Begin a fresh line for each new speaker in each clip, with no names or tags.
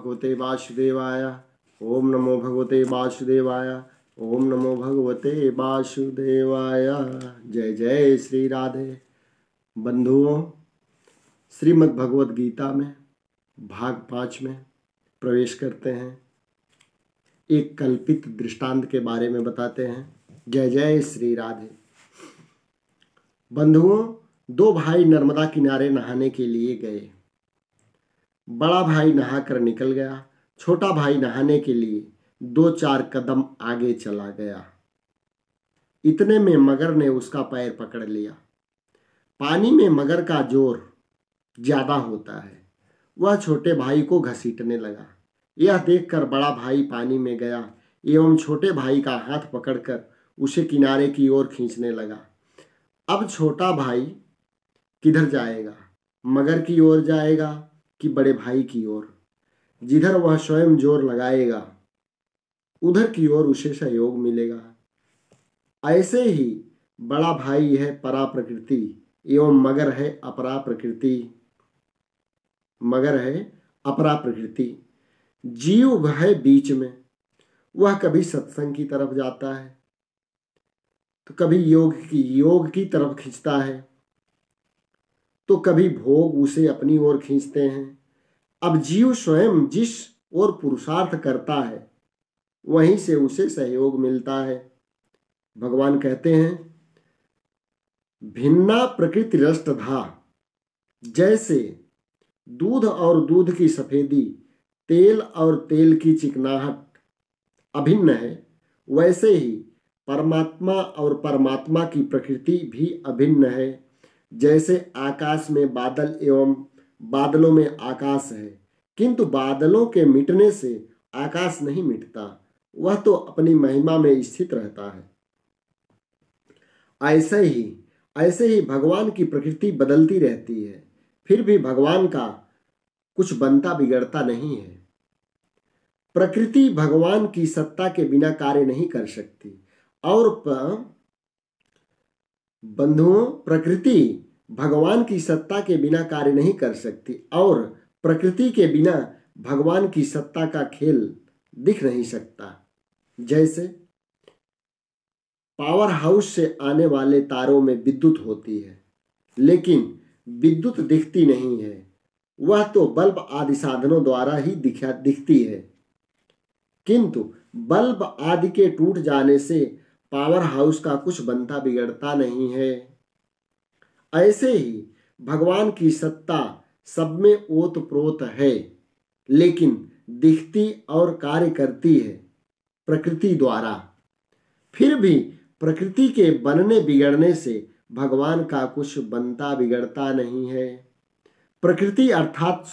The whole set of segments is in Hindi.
भगवते वासुदेवाय। ओम नमो भगवते वासुदेवाय। ओम नमो भगवते वासुदेवाय। जय जय श्री राधे। बंधुओं, श्रीमद् भगवत गीता में भाग 5 में प्रवेश करते हैं। एक कल्पित दृष्टांत के बारे में बताते हैं। जय जय श्री राधे। बंधुओं, 2 भाई नर्मदा किनारे नहाने के लिए गए। बड़ा भाई नहाकर निकल गया। छोटा भाई नहाने के लिए 2-4 कदम आगे चला गया। इतने में मगर ने उसका पैर पकड़ लिया। पानी में मगर का जोर ज्यादा होता है। वह छोटे भाई को घसीटने लगा। यह देखकर बड़ा भाई पानी में गया एवं छोटे भाई का हाथ पकड़कर उसे किनारे की ओर खींचने लगा। अब छोटा भाई किधर जाएगा? मगर की ओर जाएगा कि बड़े भाई की ओर? जिधर वह स्वयं जोर लगाएगा उधर की ओर उसे सहयोग मिलेगा। ऐसे ही बड़ा भाई है परा प्रकृति एवं मगर है अपरा प्रकृति। जीव है बीच में। वह कभी सत्संग की तरफ जाता है तो कभी योग की तरफ खींचता है तो कभी भोग उसे अपनी ओर खींचते हैं। अब जीव स्वयं जिस ओर पुरुषार्थ करता है वहीं से उसे सहयोग मिलता है। भगवान कहते हैं, भिन्ना प्रकृति रष्टधा। जैसे दूध और दूध की सफेदी, तेल और तेल की चिकनाहट अभिन्न है, वैसे ही परमात्मा और परमात्मा की प्रकृति भी अभिन्न है। जैसे आकाश में बादल एवं बादलों में आकाश है, किंतु बादलों के मिटने से आकाश नहीं मिटता, वह तो अपनी महिमा में स्थित रहता है। ऐसे ही भगवान की प्रकृति बदलती रहती है, फिर भी भगवान का कुछ बनता बिगड़ता नहीं है। प्रकृति भगवान की सत्ता के बिना कार्य नहीं कर सकती और बंधुओं, प्रकृति भगवान की सत्ता के बिना कार्य नहीं कर सकती और प्रकृति के बिना भगवान की सत्ता का खेल दिख नहीं सकता। जैसे पावर हाउस से आने वाले तारों में विद्युत होती है, लेकिन विद्युत दिखती नहीं है, वह तो बल्ब आदि साधनों द्वारा ही दिखती है। किंतु बल्ब आदि के टूट जाने से पावर हाउस का कुछ बनता बिगड़ता नहीं है। ऐसे ही भगवान की सत्ता सब में ओतप्रोत है, लेकिन दिखती और कार्य करती है प्रकृति द्वारा। फिर भी प्रकृति के बनने बिगड़ने से भगवान का कुछ बनता बिगड़ता नहीं है। प्रकृति अर्थात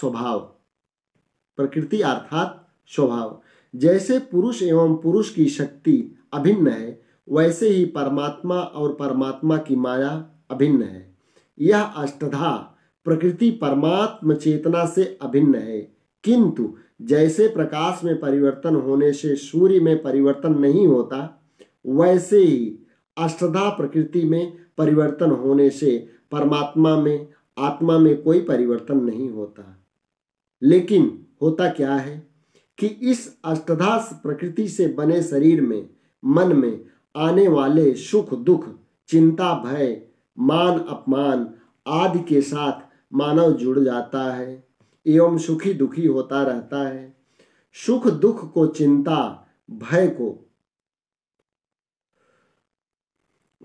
स्वभाव। जैसे पुरुष एवं पुरुष की शक्ति अभिन्न है, वैसे ही परमात्मा और परमात्मा की माया अभिन्न है। यह अष्टधा प्रकृति परमात्म चेतना से अभिन्न है, किंतु जैसे प्रकाश में परिवर्तन होने से सूर्य में परिवर्तन नहीं होता, वैसे ही अष्टधा प्रकृति में परिवर्तन होने से परमात्मा में, आत्मा में कोई परिवर्तन नहीं होता। लेकिन होता क्या है कि इस अष्टधा प्रकृति से बने शरीर में, मन में आने वाले सुख दुख, चिंता भय, मान अपमान आदि के साथ मानव जुड़ जाता है एवं सुखी दुखी होता रहता है। सुख दुख को, चिंता भय को,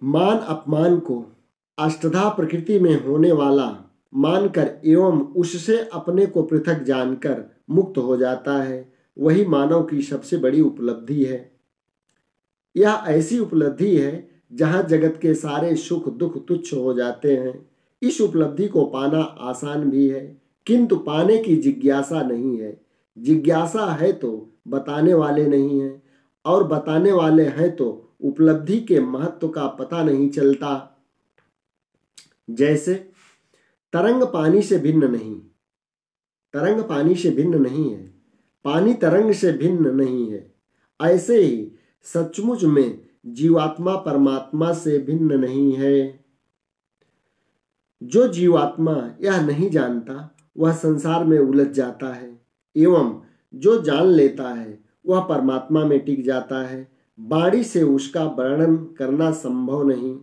मान अपमान को अष्टधा प्रकृति में होने वाला मानकर एवं उससे अपने को पृथक जानकर मुक्त हो जाता है। वही मानव की सबसे बड़ी उपलब्धि है। यह ऐसी उपलब्धि है जहां जगत के सारे सुख दुख तुच्छ हो जाते हैं। इस उपलब्धि को पाना आसान भी है, किंतु पाने की जिज्ञासा नहीं है। जिज्ञासा है तो बताने वाले नहीं हैं, और बताने वाले हैं तो उपलब्धि के महत्व का पता नहीं चलता। जैसे तरंग पानी से भिन्न नहीं है, पानी तरंग से भिन्न नहीं है, ऐसे ही सचमुच में जीवात्मा परमात्मा से भिन्न नहीं है। जो जीवात्मा यह नहीं जानता वह संसार में उलझ जाता है एवं जो जान लेता है वह परमात्मा में टिक जाता है। वाणी से उसका वर्णन करना संभव नहीं,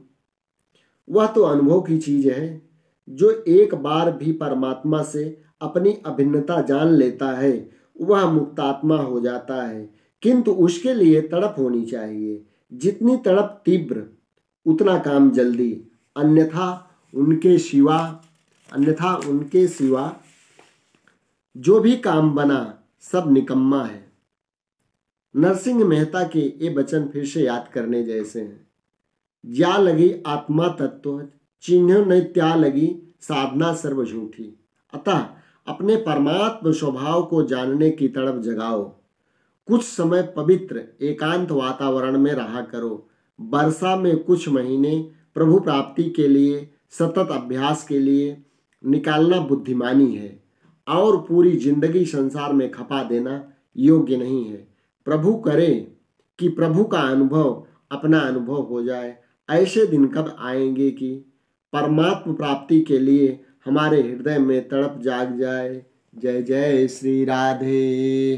वह तो अनुभव की चीज है। जो एक बार भी परमात्मा से अपनी अभिन्नता जान लेता है वह मुक्तात्मा हो जाता है, किंतु उसके लिए तड़प होनी चाहिए। जितनी तड़प तीव्र उतना काम जल्दी, अन्यथा उनके सिवा जो भी काम बना सब निकम्मा है। नरसिंह मेहता के ये वचन फिर से याद करने जैसे हैं। ज्या लगी आत्मा तत्व, चिन्ह न त्या लगी साधना सर्व झूठी। अतः अपने परमात्म स्वभाव को जानने की तड़प जगाओ। कुछ समय पवित्र एकांत वातावरण में रहा करो। वर्षा में कुछ महीने प्रभु प्राप्ति के लिए, सतत अभ्यास के लिए निकालना बुद्धिमानी है, और पूरी जिंदगी संसार में खपा देना योग्य नहीं है। प्रभु करे कि प्रभु का अनुभव अपना अनुभव हो जाए। ऐसे दिन कब आएंगे कि परमात्म प्राप्ति के लिए हमारे हृदय में तड़प जाग जाए। जय जय श्री राधे।